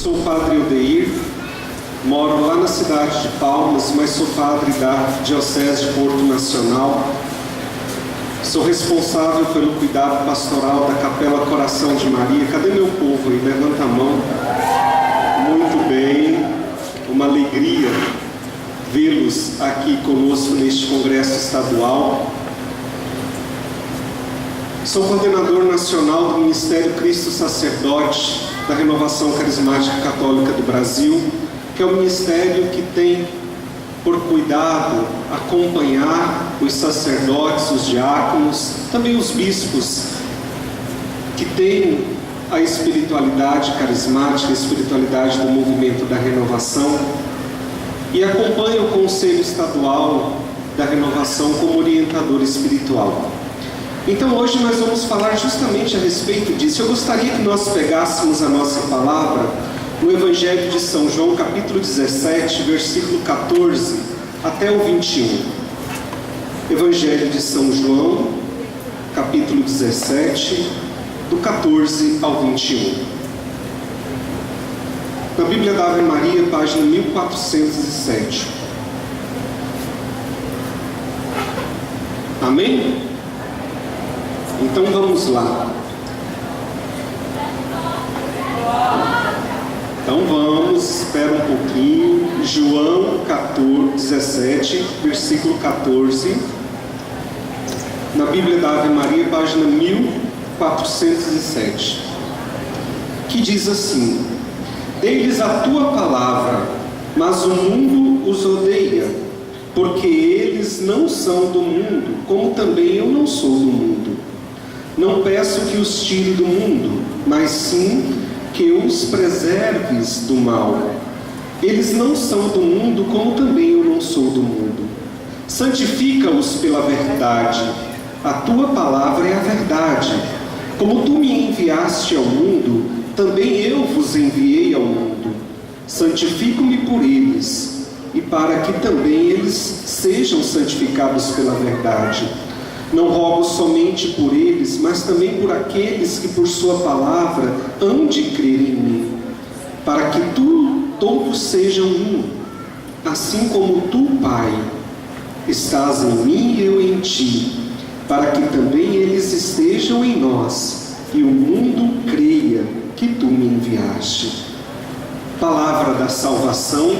sou o Padre Odeir, moro lá na cidade de Palmas, mas sou padre da Diocese de Porto Nacional. Sou responsável pelo cuidado pastoral da Capela Coração de Maria. Cadê meu povo aí? Levanta a mão. Muito bem, uma alegria vê-los aqui conosco neste congresso estadual. Sou coordenador nacional do Ministério Cristo Sacerdote da Renovação Carismática Católica do Brasil, que é o ministério que tem por cuidado acompanhar os sacerdotes, os diáconos, também os bispos, que têm a espiritualidade carismática, a espiritualidade do movimento da renovação, e acompanha o Conselho Estadual da Renovação como orientador espiritual. Então hoje nós vamos falar justamente a respeito disso. Eu gostaria que nós pegássemos a nossa palavra no Evangelho de São João, capítulo 17, versículo 14 até o 21. Evangelho de São João, capítulo 17, do 14 ao 21. Na Bíblia da Ave Maria, página 1407. Amém? Então vamos lá. Então vamos, espera um pouquinho. João 17, versículo 14. Na Bíblia da Ave Maria, página 1407. Que diz assim: Dei-lhes a tua palavra, mas o mundo os odeia, porque eles não são do mundo, como também eu não sou do mundo. Não peço que os tire do mundo, mas sim que os preserves do mal. Eles não são do mundo, como também eu não sou do mundo. Santifica-os pela verdade. A tua palavra é a verdade. Como tu me enviaste ao mundo, também eu vos enviei ao mundo. Santifico-me por eles, e para que também eles sejam santificados pela verdade. Não rogo somente por eles, mas também por aqueles que por sua palavra hão de crer em mim, para que todos sejam um, assim como tu, Pai, estás em mim e eu em ti, para que também eles estejam em nós, e o mundo creia que tu me enviaste. Palavra da salvação.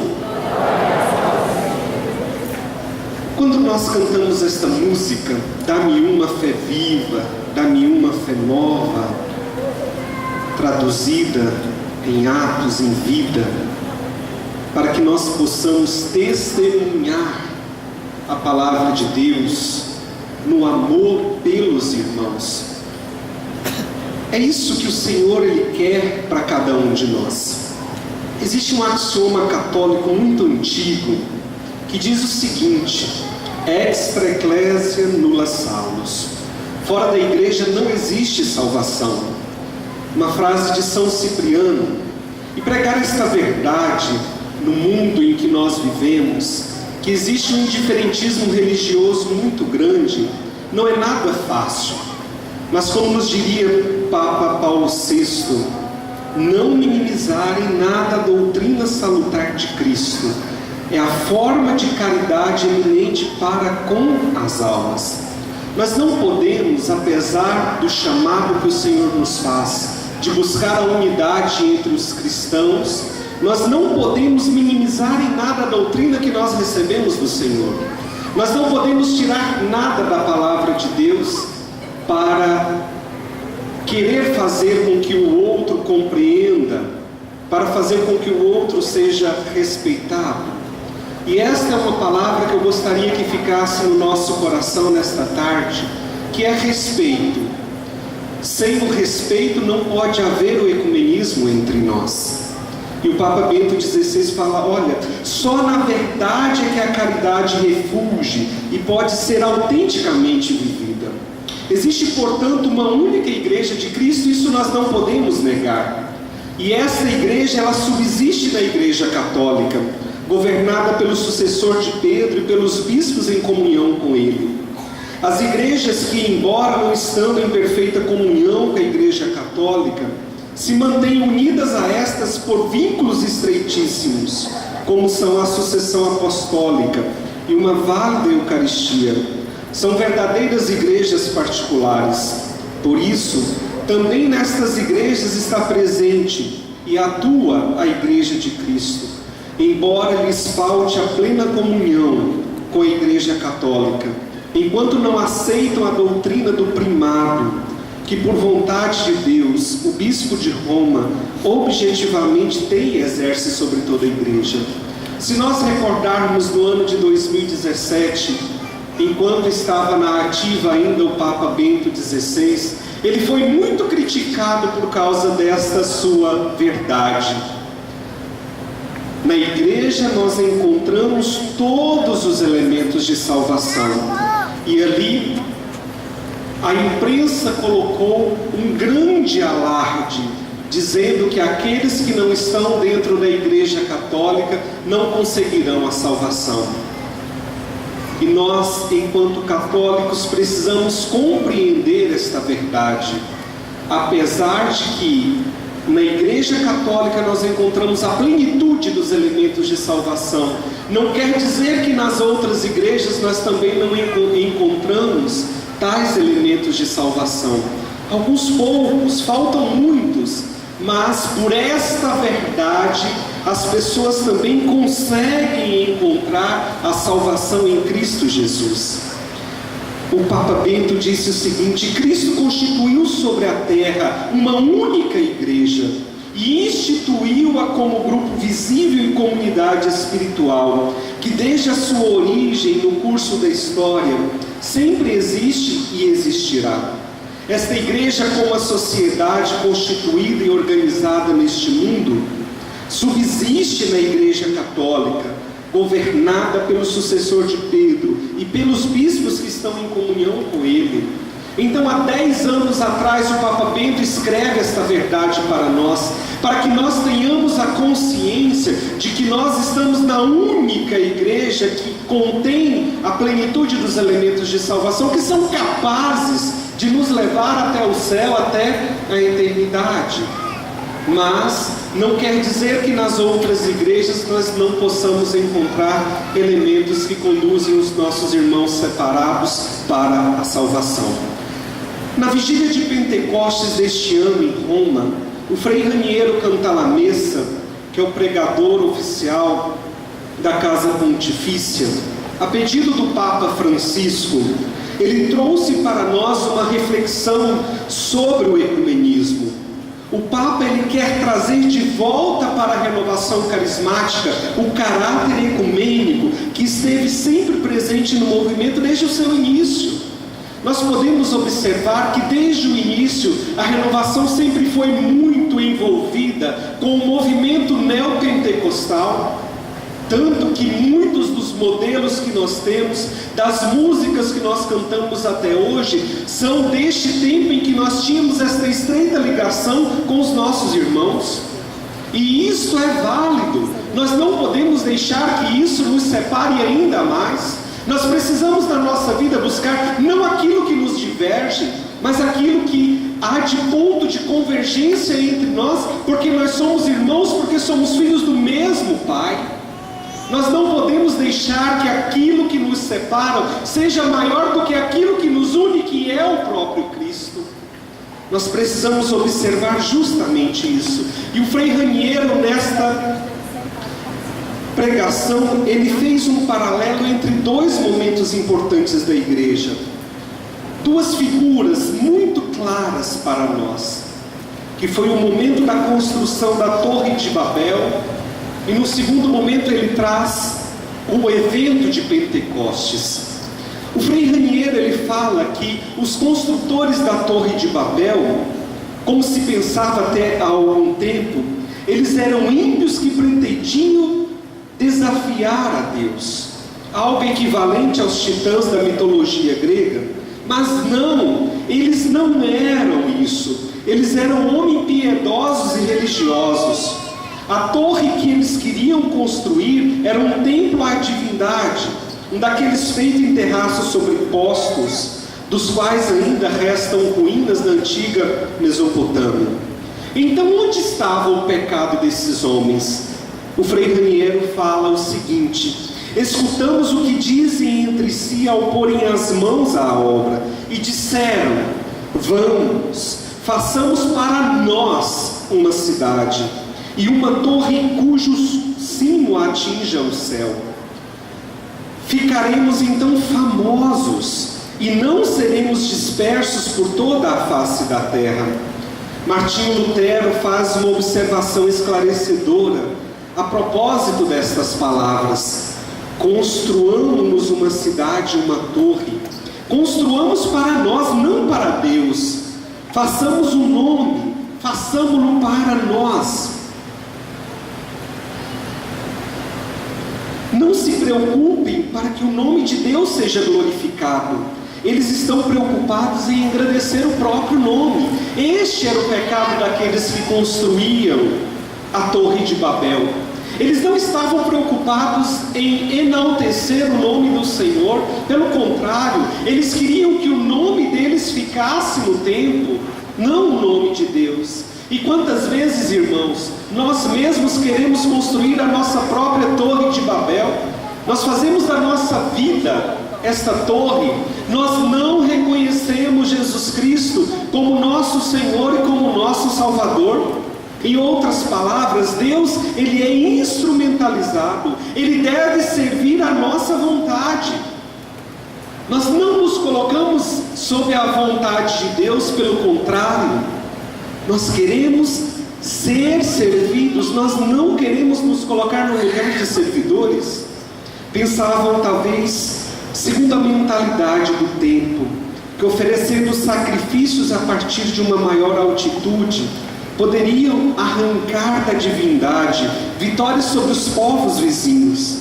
Quando nós cantamos esta música, dá-me uma fé viva, dá-me uma fé nova, traduzida em atos, em vida, para que nós possamos testemunhar a palavra de Deus no amor pelos irmãos. É isso que o Senhor Ele quer para cada um de nós. Existe um axioma católico muito antigo que diz o seguinte: extra ecclesia nulla salus. Fora da igreja não existe salvação. Uma frase de São Cipriano. E pregar esta verdade no mundo em que nós vivemos, que existe um indiferentismo religioso muito grande, não é nada fácil. Mas como nos diria Papa Paulo VI, não minimizar em nada a doutrina salutar de Cristo. É a forma de caridade eminente para com as almas. Nós não podemos, apesar do chamado que o Senhor nos faz, de buscar a unidade entre os cristãos, nós não podemos minimizar em nada a doutrina que nós recebemos do Senhor. Nós não podemos tirar nada da palavra de Deus para querer fazer com que o outro compreenda, para fazer com que o outro seja respeitado. E esta é uma palavra que eu gostaria que ficasse no nosso coração nesta tarde, que é respeito. Sem o respeito não pode haver o ecumenismo entre nós. E o Papa Bento XVI fala: olha, só na verdade é que a caridade refugie e pode ser autenticamente vivida. Existe, portanto, uma única igreja de Cristo, isso nós não podemos negar. E esta igreja, ela subsiste da Igreja Católica, governada pelo sucessor de Pedro e pelos bispos em comunhão com ele. As igrejas que, embora não estando em perfeita comunhão com a Igreja Católica, se mantêm unidas a estas por vínculos estreitíssimos, como são a sucessão apostólica e uma válida Eucaristia. São verdadeiras igrejas particulares. Por isso, também nestas igrejas está presente e atua a Igreja de Cristo, embora lhes falte a plena comunhão com a Igreja Católica, enquanto não aceitam a doutrina do primado, que por vontade de Deus, o Bispo de Roma, objetivamente tem e exerce sobre toda a Igreja. Se nós recordarmos no ano de 2017, enquanto estava na ativa ainda o Papa Bento XVI, ele foi muito criticado por causa desta sua verdade. Na Igreja nós encontramos todos os elementos de salvação, e ali a imprensa colocou um grande alarde, dizendo que aqueles que não estão dentro da Igreja Católica não conseguirão a salvação. E nós, enquanto católicos, precisamos compreender esta verdade. Apesar de que na Igreja Católica nós encontramos a plenitude dos elementos de salvação, não quer dizer que nas outras igrejas nós também não encontramos tais elementos de salvação. Alguns poucos, faltam muitos, mas por esta verdade as pessoas também conseguem encontrar a salvação em Cristo Jesus. O Papa Bento disse o seguinte: Cristo constituiu sobre a terra uma única igreja e instituiu-a como grupo visível e comunidade espiritual, que desde a sua origem no curso da história sempre existe e existirá. Esta igreja, como a sociedade constituída e organizada neste mundo, subsiste na Igreja Católica, governada pelo sucessor de Pedro e pelos bispos que estão em comunhão com ele. Então, há 10 anos atrás, o Papa Bento escreve esta verdade para nós, para que nós tenhamos a consciência de que nós estamos na única igreja que contém a plenitude dos elementos de salvação, que são capazes de nos levar até o céu, até a eternidade. Mas não quer dizer que nas outras igrejas nós não possamos encontrar elementos que conduzem os nossos irmãos separados para a salvação. Na vigília de Pentecostes deste ano em Roma, o Frei Raniero Cantalamessa, que é o pregador oficial da Casa Pontifícia, a pedido do Papa Francisco, ele trouxe para nós uma reflexão sobre o ecumenismo. O Papa ele quer trazer de volta para a renovação carismática o caráter ecumênico que esteve sempre presente no movimento desde o seu início. Nós podemos observar que desde o início a renovação sempre foi muito envolvida com o movimento neopentecostal, tanto que muitos dos modelos que nós temos, das músicas que nós cantamos até hoje, são deste tempo em que nós tínhamos esta estreita ligação com os nossos irmãos. E isso é válido, nós não podemos deixar que isso nos separe ainda mais. Nós precisamos na nossa vida buscar não aquilo que nos diverge, mas aquilo que há de ponto de convergência entre nós, porque nós somos irmãos, porque somos filhos do mesmo Pai. Nós não podemos deixar que aquilo que nos separa seja maior do que aquilo que nos une, que é o próprio Cristo. Nós precisamos observar justamente isso. E o Frei Raniero, nesta pregação, ele fez um paralelo entre dois momentos importantes da igreja. Duas figuras muito claras para nós, que foi o momento da construção da Torre de Babel, e no segundo momento ele traz o evento de Pentecostes. O Frei Raniero ele fala que os construtores da Torre de Babel, como se pensava até há algum tempo, eles eram ímpios que pretendiam desafiar a Deus, algo equivalente aos titãs da mitologia grega. Mas não, eles não eram isso, eles eram homens piedosos e religiosos. A torre que eles queriam construir era um templo à divindade, um daqueles feitos em terraços sobrepostos, dos quais ainda restam ruínas da antiga Mesopotâmia. Então, onde estava o pecado desses homens? O Frei Raniero fala o seguinte: escutamos o que dizem entre si ao porem as mãos à obra, e disseram: vamos, façamos para nós uma cidade, e uma torre cujo cimo atinja o céu. Ficaremos então famosos, e não seremos dispersos por toda a face da terra. Martinho Lutero faz uma observação esclarecedora a propósito destas palavras: construamos uma cidade, uma torre. Construamos para nós, não para Deus. Façamos um nome, façamo-lo para nós. Não se preocupem para que o nome de Deus seja glorificado. Eles estão preocupados em engrandecer o próprio nome. Este era o pecado daqueles que construíam a Torre de Babel. Eles não estavam preocupados em enaltecer o nome do Senhor. Pelo contrário, eles queriam que o nome deles ficasse no tempo, não o nome de Deus. E quantas vezes, irmãos, nós mesmos queremos construir a nossa própria Torre de Babel? Nós fazemos da nossa vida esta torre. Nós não reconhecemos Jesus Cristo como nosso Senhor e como nosso Salvador. Em outras palavras, Deus, Ele é instrumentalizado, Ele deve servir à nossa vontade. Nós não nos colocamos sob a vontade de Deus, pelo contrário, nós queremos ser servidos, nós não queremos nos colocar no lugar de servidores. Pensavam talvez, segundo a mentalidade do tempo, que oferecendo sacrifícios a partir de uma maior altitude, poderiam arrancar da divindade vitórias sobre os povos vizinhos.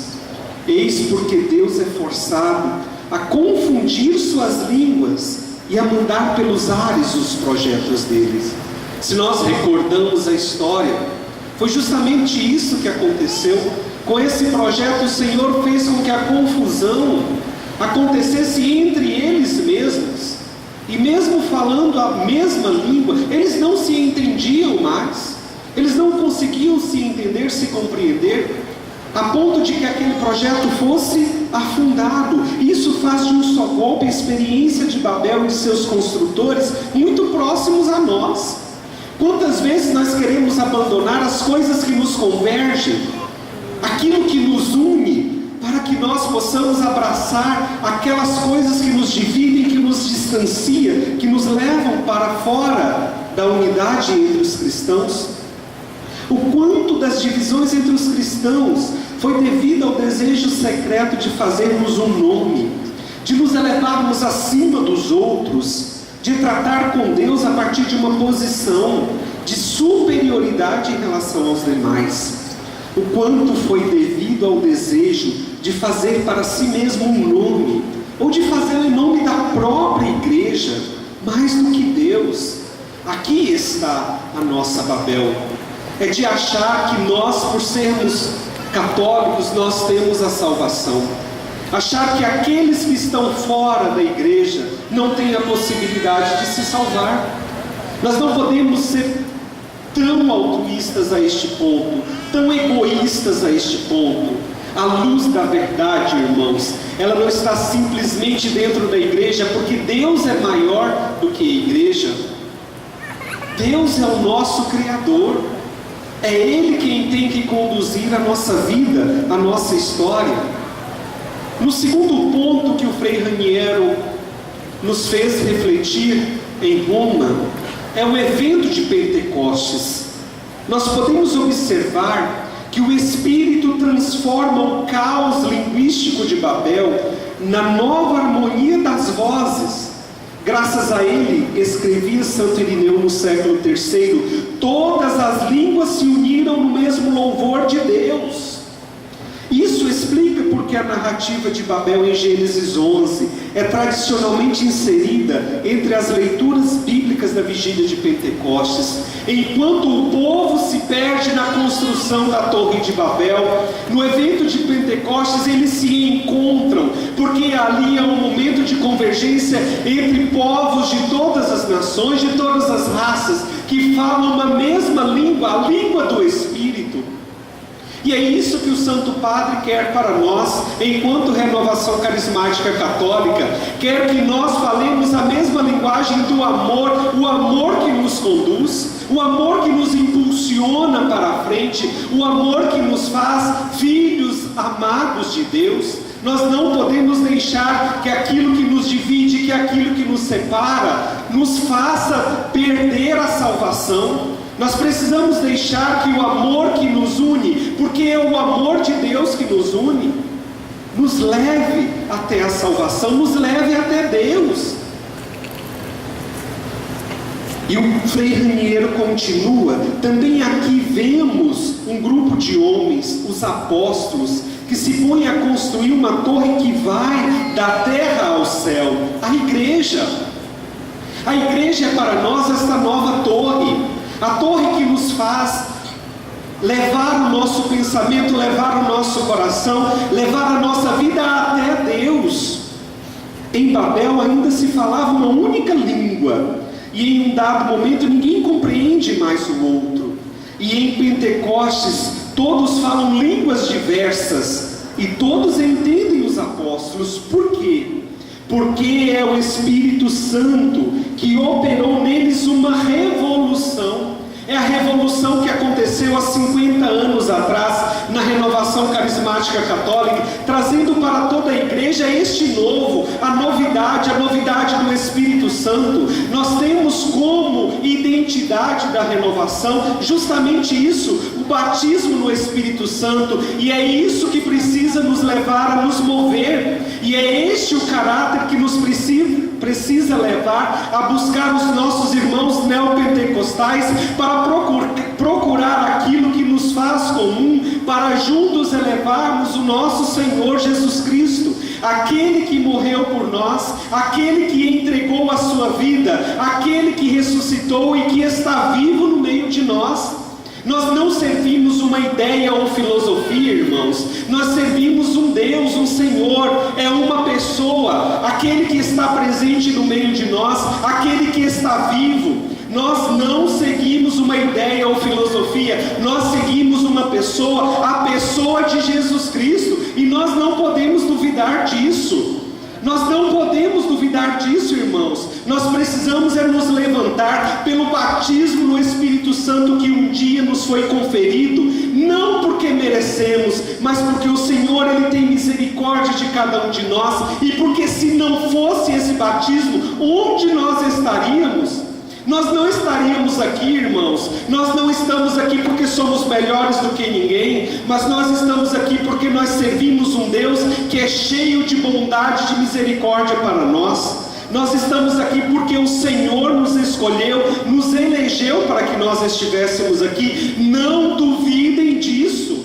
Eis porque Deus é forçado a confundir suas línguas e a mandar pelos ares os projetos deles. Se nós recordamos a história, foi justamente isso que aconteceu. Com esse projeto, o Senhor fez com que a confusão acontecesse entre eles mesmos. E mesmo falando a mesma língua, eles não se entendiam mais. Eles não conseguiam se entender, se compreender, a ponto de que aquele projeto fosse afundado. Isso faz de um só golpe a experiência de Babel e de seus construtores muito próximos a nós. Quantas vezes nós queremos abandonar as coisas que nos convergem, aquilo que nos une, para que nós possamos abraçar aquelas coisas que nos dividem, que nos distanciam, que nos levam para fora da unidade entre os cristãos? O quanto das divisões entre os cristãos foi devido ao desejo secreto de fazermos um nome, de nos elevarmos acima dos outros, de tratar com Deus a partir de uma posição de superioridade em relação aos demais. O quanto foi devido ao desejo de fazer para si mesmo um nome, ou de fazer o nome da própria igreja, mais do que Deus. Aqui está a nossa Babel. É de achar que nós, por sermos católicos, nós temos a salvação. Achar que aqueles que estão fora da igreja não têm a possibilidade de se salvar. Nós não podemos ser tão altruístas a este ponto, tão egoístas a este ponto. A luz da verdade, irmãos, ela não está simplesmente dentro da igreja, porque Deus é maior do que a igreja. Deus é o nosso Criador. É Ele quem tem que conduzir a nossa vida, a nossa história. No segundo ponto que o Frei Raniero nos fez refletir em Roma, é o evento de Pentecostes. Nós podemos observar que o Espírito transforma o caos linguístico de Babel na nova harmonia das vozes. Graças a ele, escrevia Santo Irineu no século III, todas as línguas se uniram no mesmo louvor de Deus. Isso explica porque a narrativa de Babel em Gênesis 11 é tradicionalmente inserida entre as leituras bíblicas da vigília de Pentecostes. Enquanto o povo se perde na construção da Torre de Babel, no evento de Pentecostes eles se encontram, porque ali é um momento de convergência entre povos de todas as nações, de todas as raças, que falam uma mesma língua, a língua do Espírito. E é isso que o Santo Padre quer para nós, enquanto Renovação Carismática Católica. Quer que nós falemos a mesma linguagem do amor, o amor que nos conduz, o amor que nos impulsiona para a frente, o amor que nos faz filhos amados de Deus. Nós não podemos deixar que aquilo que nos divide, que aquilo que nos separa, nos faça perder a salvação. Nós precisamos deixar que o amor que nos une, porque é o amor de Deus que nos une, nos leve até a salvação, nos leve até Deus. E o Frei Raniero continua: também aqui vemos um grupo de homens, os apóstolos, que se põem a construir uma torre que vai da terra ao céu, a igreja. A igreja é para nós esta nova torre, a torre que nos faz levar o nosso pensamento, levar o nosso coração, levar a nossa vida até Deus. Em Babel ainda se falava uma única língua, e em um dado momento ninguém compreende mais o outro. E em Pentecostes todos falam línguas diversas, e todos entendem os apóstolos. Por quê? Porque é o Espírito Santo que operou neles uma revolução. É a revolução que aconteceu há 50 anos atrás, na Renovação Carismática Católica, trazendo para toda a igreja este novo, a novidade do Espírito Santo. Nós temos como identidade da renovação justamente isso, o batismo no Espírito Santo, e é isso que precisa nos levar a nos mover, e é este o caráter que nos precisa levar a buscar os nossos irmãos neopentecostais para procurar aquilo que nos faz comum, para juntos elevarmos o nosso Senhor Jesus Cristo, aquele que morreu por nós, aquele que entregou a sua vida, aquele que ressuscitou e que está vivo no meio de nós. Nós não servimos uma ideia ou filosofia, irmãos. Nós servimos um Deus, um Senhor. É uma pessoa, aquele que está presente no meio de nós, aquele que está vivo. Nós não seguimos uma ideia ou filosofia. Nós seguimos uma pessoa, a pessoa de Jesus Cristo. E nós não podemos duvidar disso. Nós não podemos duvidar disso, irmãos. Nós precisamos nos levantar pelo batismo no Espírito Santo que um dia nos foi conferido, não porque merecemos, mas porque o Senhor Ele tem misericórdia de cada um de nós, e porque se não fosse esse batismo, onde nós estaríamos? Nós não estaríamos aqui, irmãos. Nós não estamos aqui porque somos melhores do que ninguém, mas nós estamos aqui porque nós servimos um Deus que é cheio de bondade, de misericórdia para nós. Nós estamos aqui porque o Senhor nos escolheu, nos elegeu para que nós estivéssemos aqui. Não duvidem disso.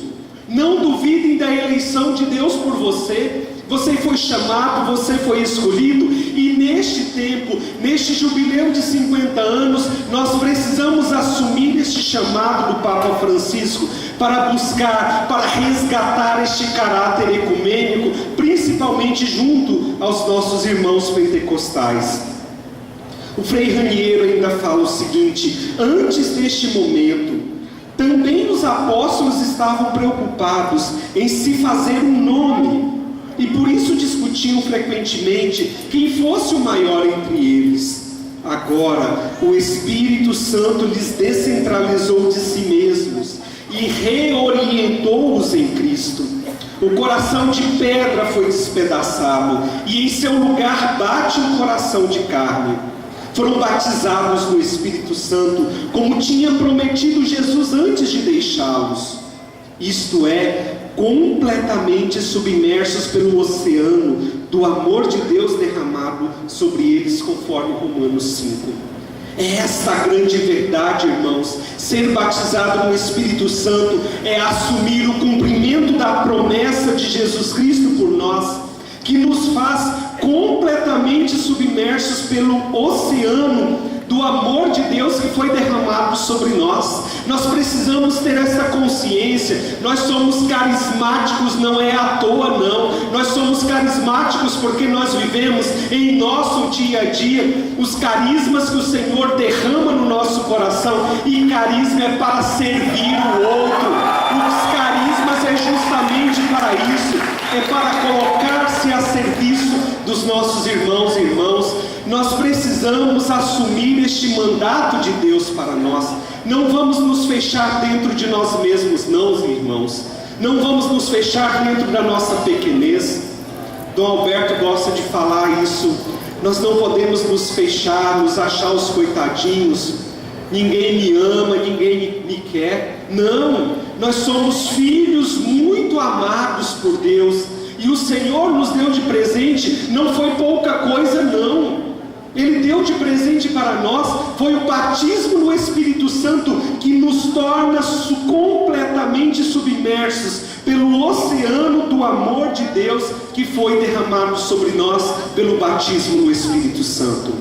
Não duvidem da eleição de Deus por você. Você foi chamado, você foi escolhido, e neste tempo, neste jubileu de 50 anos, nós precisamos assumir este chamado do Papa Francisco para buscar, para resgatar este caráter ecumênico, principalmente junto aos nossos irmãos pentecostais. O Frei Raniero ainda fala o seguinte: antes deste momento, também os apóstolos estavam preocupados em se fazer um nome, e por isso discutiam frequentemente quem fosse o maior entre eles. Agora, o Espírito Santo lhes descentralizou de si mesmos e reorientou-os em Cristo. O coração de pedra foi despedaçado, e em seu lugar bate um coração de carne. Foram batizados no Espírito Santo, como tinha prometido Jesus antes de deixá-los. Isto é, completamente submersos pelo oceano do amor de Deus derramado sobre eles, conforme Romanos 5. É esta a grande verdade, irmãos. Ser batizado no Espírito Santo é assumir o cumprimento da promessa de Jesus Cristo por nós, que nos faz completamente submersos pelo oceano do amor de Deus que foi derramado sobre nós. Nós precisamos ter essa consciência. Nós somos carismáticos, não é à toa não. Nós somos carismáticos porque nós vivemos em nosso dia a dia os carismas que o Senhor derrama no nosso coração. E carisma é para servir o outro. Os carismas é justamente para isso, é para colocar-se a serviço dos nossos irmãos e irmãs. Nós precisamos assumir este mandato de Deus para nós. Não vamos nos fechar dentro de nós mesmos, não, irmãos. Não vamos nos fechar dentro da nossa pequenez. Dom Alberto gosta de falar isso. Nós não podemos nos fechar, nos achar os coitadinhos. Ninguém me ama, ninguém me quer. Não, nós somos filhos muito amados por Deus. E o Senhor nos deu de presente, não foi pouca coisa não. Ele deu de presente para nós, foi o batismo no Espírito Santo, que nos torna completamente submersos pelo oceano do amor de Deus, que foi derramado sobre nós pelo batismo no Espírito Santo.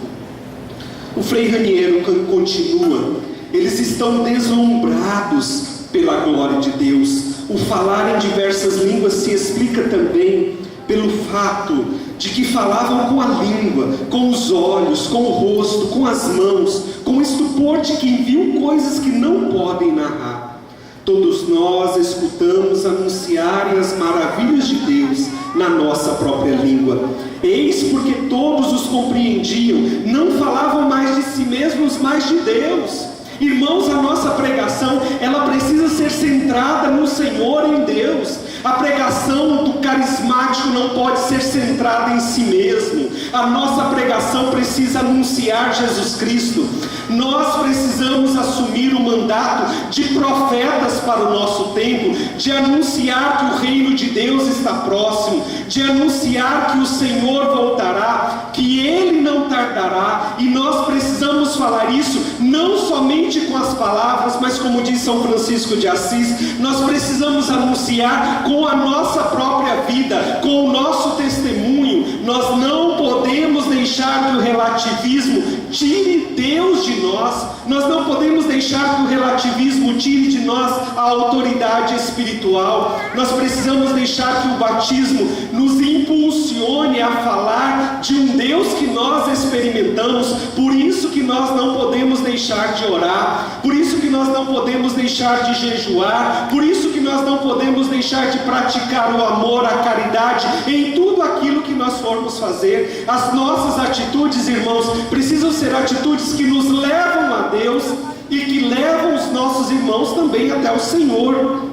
O Frei Raniero continua: eles estão deslumbrados pela glória de Deus. O falar em diversas línguas se explica também pelo fato de que falavam com a língua, com os olhos, com o rosto, com as mãos, com o estupor de quem viu coisas que não podem narrar. Todos nós escutamos anunciarem as maravilhas de Deus na nossa própria língua. Eis porque todos os compreendiam, não falavam mais de si mesmos, mas de Deus. Irmãos, a nossa pregação, ela precisa ser centrada no Senhor, em Deus. A pregação do carismático não pode ser centrada em si mesmo. A nossa pregação precisa anunciar Jesus Cristo. Nós precisamos assumir o mandato de profetas para o nosso tempo, de anunciar que o reino de Deus está próximo, de anunciar que o Senhor voltará, que Ele não tardará. E nós precisamos falar isso não somente com as palavras, mas como diz São Francisco de Assis, nós precisamos anunciar com a nossa própria vida, com o nosso testemunho. Nós não podemos deixar que o relativismo tire Deus de nós. Nós não podemos deixar que o relativismo tire de nós a autoridade espiritual. Nós precisamos deixar que o batismo nos impulsione a falar de um Deus que nós experimentamos. Por isso que nós não podemos deixar de orar, por isso que nós não podemos deixar de jejuar, por isso que nós não podemos deixar de praticar o amor, a caridade, em tudo aquilo que nós formos fazer. As nossas atitudes, irmãos, precisam ser atitudes que nos levam a Deus e que levam os nossos irmãos também até o Senhor.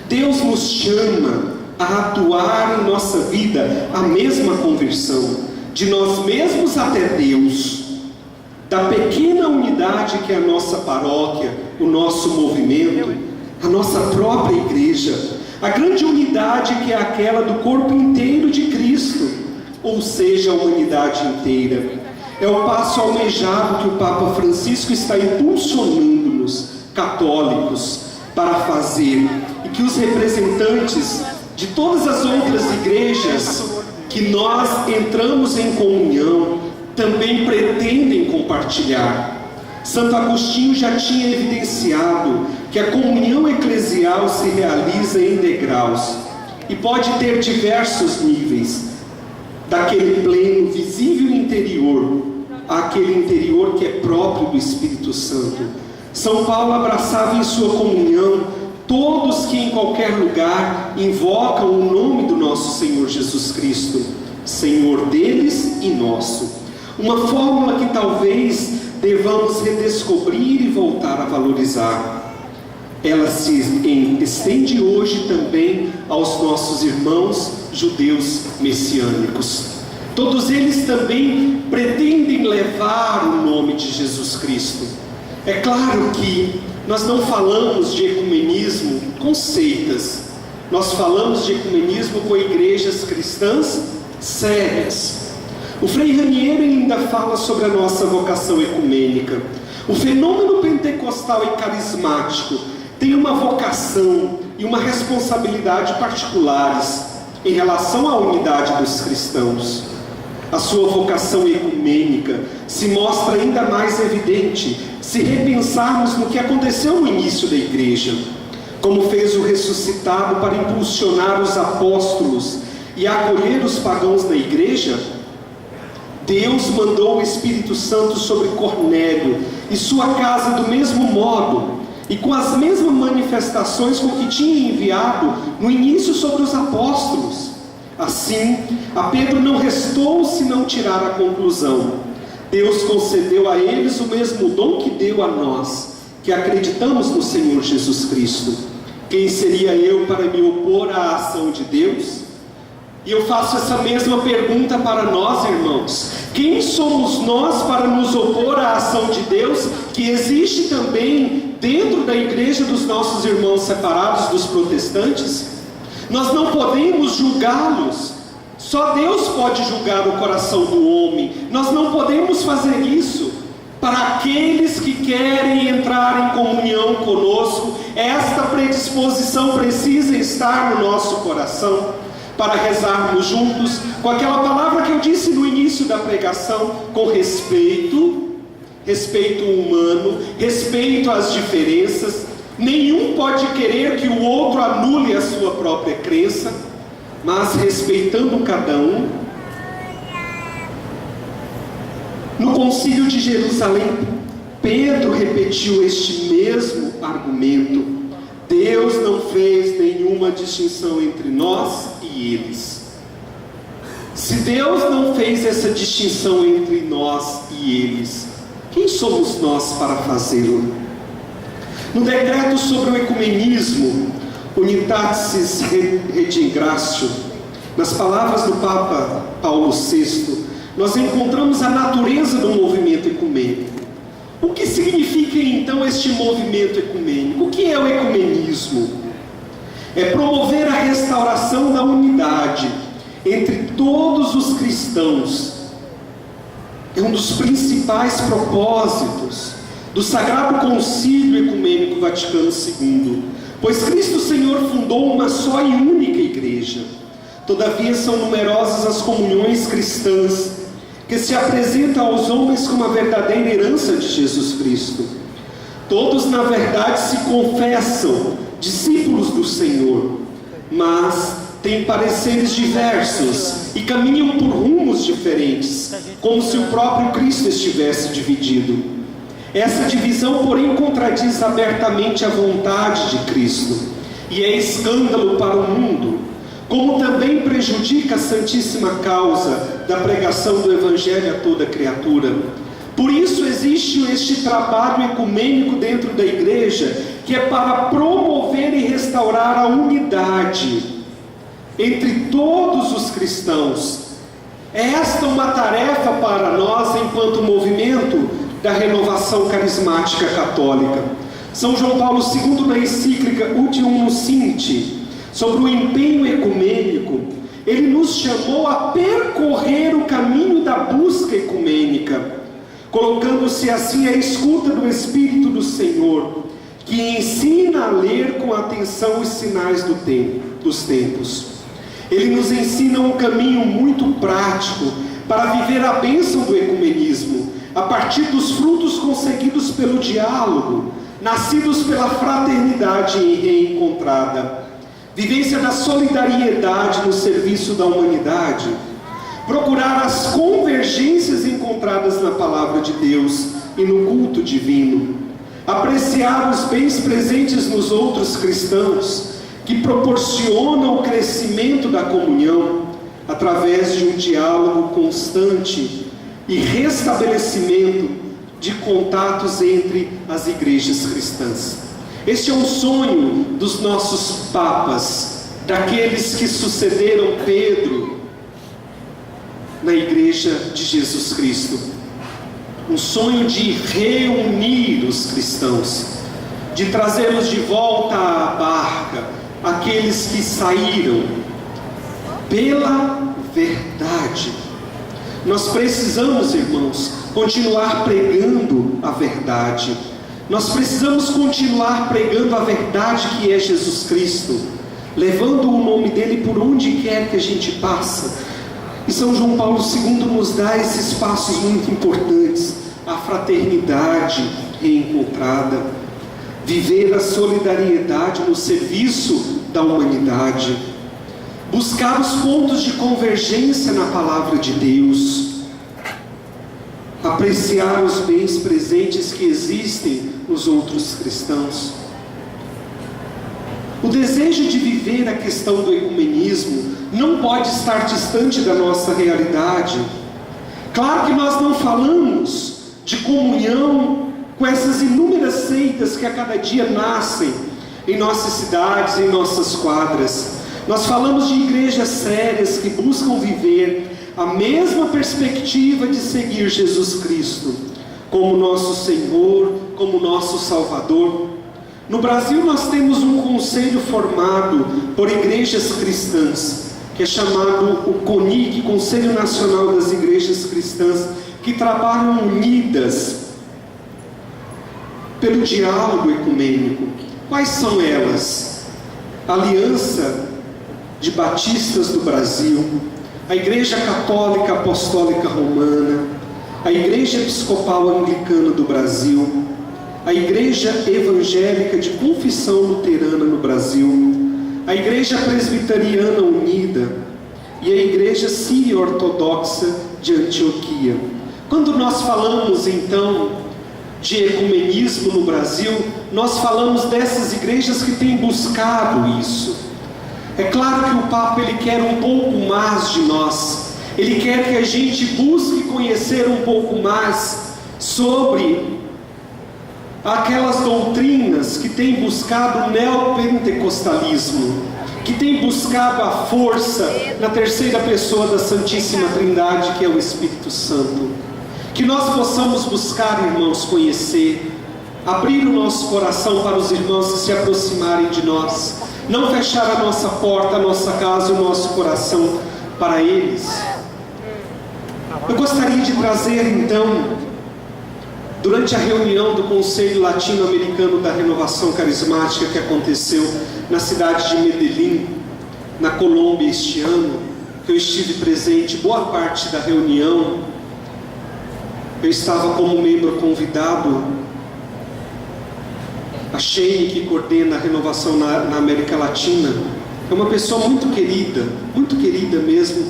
Deus nos chama a atuar em nossa vida a mesma conversão, de nós mesmos até Deus, da pequena unidade que é a nossa paróquia, o nosso movimento, a nossa própria igreja, a grande unidade que é aquela do corpo inteiro de Cristo, ou seja, a humanidade inteira. É o passo almejado que o Papa Francisco está impulsionando-nos, católicos, para fazer, e que os representantes de todas as outras igrejas que nós entramos em comunhão também pretendem compartilhar. Santo Agostinho já tinha evidenciado que a comunhão eclesial se realiza em degraus e pode ter diversos níveis, daquele pleno visível interior àquele interior que é próprio do Espírito Santo. São Paulo abraçava em sua comunhão todos que em qualquer lugar invocam o nome do nosso Senhor Jesus Cristo, Senhor deles e nosso. Uma fórmula que talvez devamos redescobrir e voltar a valorizar. Ela se estende hoje também aos nossos irmãos judeus messiânicos. Todos eles também pretendem levar o nome de Jesus Cristo. É claro que nós não falamos de ecumenismo com seitas, nós falamos de ecumenismo com igrejas cristãs sérias. O Frei Raniero ainda fala sobre a nossa vocação ecumênica. O fenômeno pentecostal e carismático tem uma vocação e uma responsabilidade particulares em relação à unidade dos cristãos. A sua vocação ecumênica se mostra ainda mais evidente se repensarmos no que aconteceu no início da igreja, como fez o ressuscitado para impulsionar os apóstolos e acolher os pagãos na igreja. Deus mandou o Espírito Santo sobre Cornélio e sua casa do mesmo modo, e com as mesmas manifestações com que tinha enviado no início sobre os apóstolos. Assim, a Pedro não restou senão tirar a conclusão: Deus concedeu a eles o mesmo dom que deu a nós, que acreditamos no Senhor Jesus Cristo. Quem seria eu para me opor à ação de Deus? E eu faço essa mesma pergunta para nós, irmãos. Quem somos nós para nos opor à ação de Deus, que existe também dentro da igreja dos nossos irmãos separados dos protestantes? Nós não podemos julgá-los. Só Deus pode julgar o coração do homem. Nós não podemos fazer isso. Para aqueles que querem entrar em comunhão conosco, esta predisposição precisa estar no nosso coração, para rezarmos juntos, com aquela palavra que eu disse no início da pregação, com respeito humano, respeito às diferenças. Nenhum pode querer que o outro anule a sua própria crença, mas respeitando cada um. No Concílio de Jerusalém, Pedro repetiu este mesmo argumento: Deus não fez nenhuma distinção entre nós e eles. Se Deus não fez essa distinção entre nós e eles, quem somos nós para fazê-lo? No decreto sobre o ecumenismo, Unitatis Redingratio, nas palavras do Papa Paulo VI, nós encontramos a natureza do movimento ecumênico. O que significa então este movimento ecumênico? O que é o ecumenismo? É promover a restauração da unidade entre todos os cristãos. É um dos principais propósitos do Sagrado Concílio Ecumênico Vaticano II, pois Cristo Senhor fundou uma só e única igreja. Todavia são numerosas as comunhões cristãs que se apresentam aos homens como a verdadeira herança de Jesus Cristo. Todos, na verdade, se confessam discípulos do Senhor, mas têm pareceres diversos e caminham por rumos diferentes, como se o próprio Cristo estivesse dividido. Essa divisão, porém, contradiz abertamente a vontade de Cristo e é escândalo para o mundo, como também prejudica a santíssima causa da pregação do Evangelho a toda criatura. Por isso existe este trabalho ecumênico dentro da igreja, que é para promover e restaurar a unidade entre todos os cristãos. É esta uma tarefa para nós enquanto movimento da renovação carismática católica. São João Paulo II, na encíclica Ut Unum Sint, sobre o empenho ecumênico, ele nos chamou a percorrer o caminho da busca ecumênica, colocando-se assim à escuta do Espírito do Senhor, que ensina a ler com atenção os sinais dos tempos. Ele nos ensina um caminho muito prático para viver a bênção do ecumenismo, a partir dos frutos conseguidos pelo diálogo, nascidos pela fraternidade reencontrada, vivência da solidariedade no serviço da humanidade, procurar as convergências encontradas na palavra de Deus e no culto divino, apreciar os bens presentes nos outros cristãos, que proporcionam o crescimento da comunhão através de um diálogo constante e restabelecimento de contatos entre as igrejas cristãs. Este é um sonho dos nossos papas, daqueles que sucederam Pedro na igreja de Jesus Cristo. Um sonho de reunir os cristãos, de trazê-los de volta à barca, aqueles que saíram pela verdade. Nós precisamos, irmãos, continuar pregando a verdade. Nós precisamos continuar pregando a verdade que é Jesus Cristo, levando o nome dele por onde quer que a gente passa. E São João Paulo II nos dá esses passos muito importantes: a fraternidade reencontrada, viver a solidariedade no serviço da humanidade, buscar os pontos de convergência na palavra de Deus, apreciar os bens presentes que existem nos outros cristãos. O desejo de viver a questão do ecumenismo não pode estar distante da nossa realidade. Claro que nós não falamos de comunhão com essas inúmeras seitas que a cada dia nascem em nossas cidades, em nossas quadras. Nós falamos de igrejas sérias que buscam viver a mesma perspectiva de seguir Jesus Cristo como nosso Senhor, como nosso Salvador. No Brasil nós temos um conselho formado por igrejas cristãs, que é chamado o CONIC, Conselho Nacional das Igrejas Cristãs, que trabalham unidas pelo diálogo ecumênico. Quais são elas? A Aliança de Batistas do Brasil, a Igreja Católica Apostólica Romana, a Igreja Episcopal Anglicana do Brasil, a Igreja Evangélica de Confissão Luterana no Brasil, a Igreja Presbiteriana Unida e a Igreja Sírio-Ortodoxa de Antioquia. Quando nós falamos então de ecumenismo no Brasil, nós falamos dessas igrejas que têm buscado isso. É claro que o Papa ele quer um pouco mais de nós. Ele quer que a gente busque conhecer um pouco mais sobre aquelas doutrinas que têm buscado o neopentecostalismo, que têm buscado a força na terceira pessoa da Santíssima Trindade, que é o Espírito Santo. Que nós possamos buscar, irmãos, conhecer, abrir o nosso coração para os irmãos que se aproximarem de nós, não fechar a nossa porta, a nossa casa, o nosso coração para eles. Eu gostaria de trazer então, durante a reunião do Conselho Latino-Americano da Renovação Carismática que aconteceu na cidade de Medellín, na Colômbia este ano, que eu estive presente boa parte da reunião. Eu estava como membro convidado. A Sheine, que coordena a renovação na América Latina, é uma pessoa muito querida mesmo.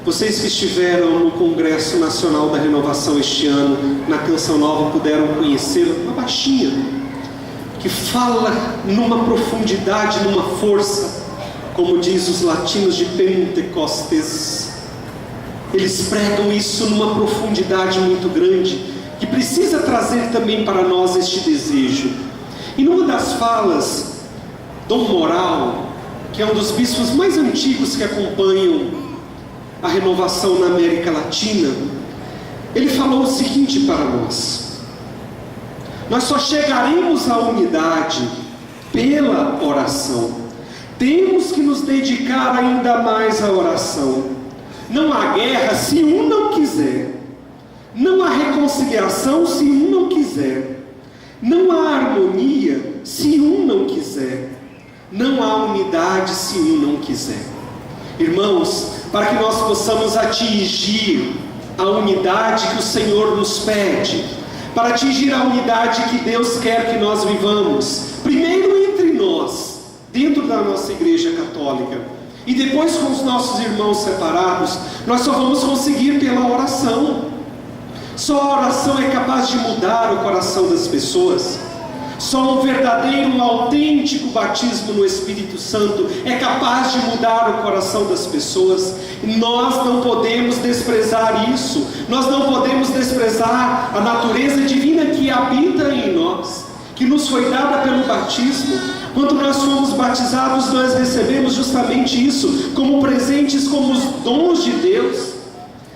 Vocês que estiveram no Congresso Nacional da Renovação este ano, na Canção Nova, puderam conhecê-la, uma baixinha, que fala numa profundidade, numa força, como diz os latinos de Pentecostes. Eles pregam isso numa profundidade muito grande, que precisa trazer também para nós este desejo. E numa das falas, Dom Moral, que é um dos bispos mais antigos que acompanham a renovação na América Latina, ele falou o seguinte para nós: nós só chegaremos à unidade pela oração. Temos que nos dedicar ainda mais à oração. Não há guerra se um não quiser. Não há reconciliação se um não quiser. Não há harmonia se um não quiser. Não há unidade se um não quiser. Irmãos, para que nós possamos atingir a unidade que o Senhor nos pede, para atingir a unidade que Deus quer que nós vivamos, primeiro entre nós, dentro da nossa Igreja Católica, e depois com os nossos irmãos separados, nós só vamos conseguir pela oração. Só a oração é capaz de mudar o coração das pessoas. Só um verdadeiro, um autêntico batismo no Espírito Santo é capaz de mudar o coração das pessoas. Nós não podemos desprezar isso. Nós não podemos desprezar a natureza divina que habita em nós, que nos foi dada pelo batismo. Quando nós fomos batizados, nós recebemos justamente isso, como presentes, como os dons de Deus.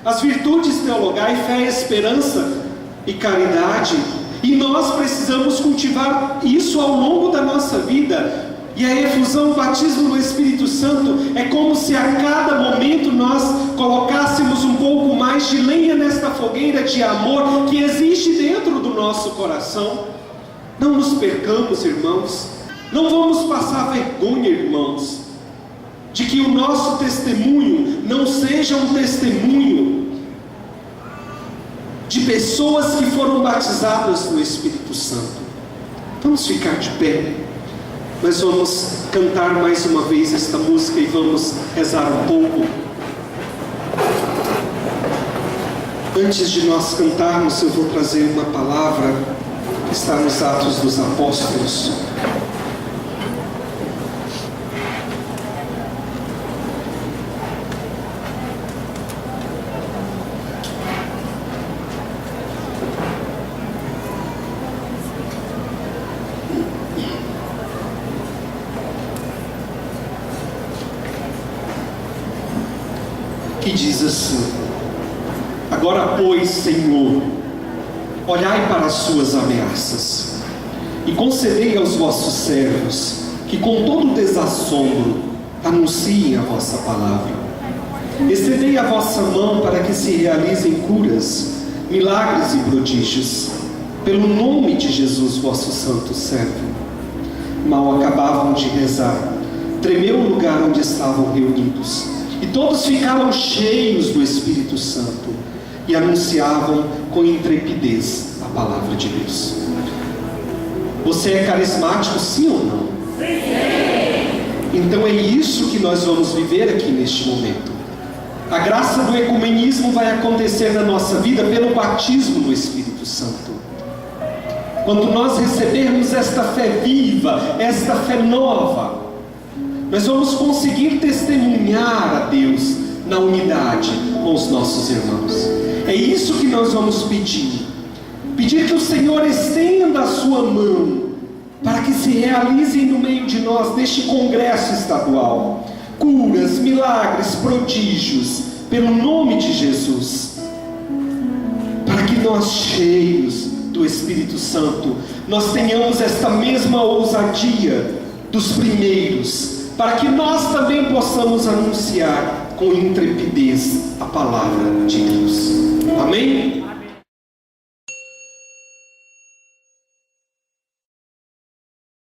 As virtudes teologais, fé, esperança e caridade. E nós precisamos cultivar isso ao longo da nossa vida. E a efusão, o batismo no Espírito Santo, é como se a cada momento nós colocássemos um pouco mais de lenha nesta fogueira de amor que existe dentro do nosso coração. Não nos percamos, irmãos. Não vamos passar vergonha, irmãos, de que o nosso testemunho não seja um testemunho de pessoas que foram batizadas no Espírito Santo. Vamos ficar de pé. Nós vamos cantar mais uma vez esta música e vamos rezar um pouco. Antes de nós cantarmos, eu vou trazer uma palavra que está nos Atos dos Apóstolos. Que diz assim: agora, pois, Senhor, olhai para as suas ameaças e concedei aos vossos servos que com todo desassombro anunciem a vossa palavra. Estendei a vossa mão para que se realizem curas, milagres e prodígios, pelo nome de Jesus, vosso santo servo. Mal acabavam de rezar, tremeu o lugar onde estavam reunidos, e todos ficaram cheios do Espírito Santo e anunciavam com intrepidez a palavra de Deus. Você é carismático, sim ou não? Sim. Então é isso que nós vamos viver aqui neste momento. A graça do ecumenismo vai acontecer na nossa vida pelo batismo no Espírito Santo. Quando nós recebermos esta fé viva, esta fé nova, nós vamos conseguir testemunhar a Deus na unidade com os nossos irmãos. É isso que nós vamos pedir. Pedir que o Senhor estenda a sua mão para que se realizem no meio de nós, neste congresso estadual, curas, milagres, prodígios, pelo nome de Jesus. Para que nós, cheios do Espírito Santo, nós tenhamos esta mesma ousadia dos primeiros, para que nós também possamos anunciar com intrepidez a palavra de Deus. Amém?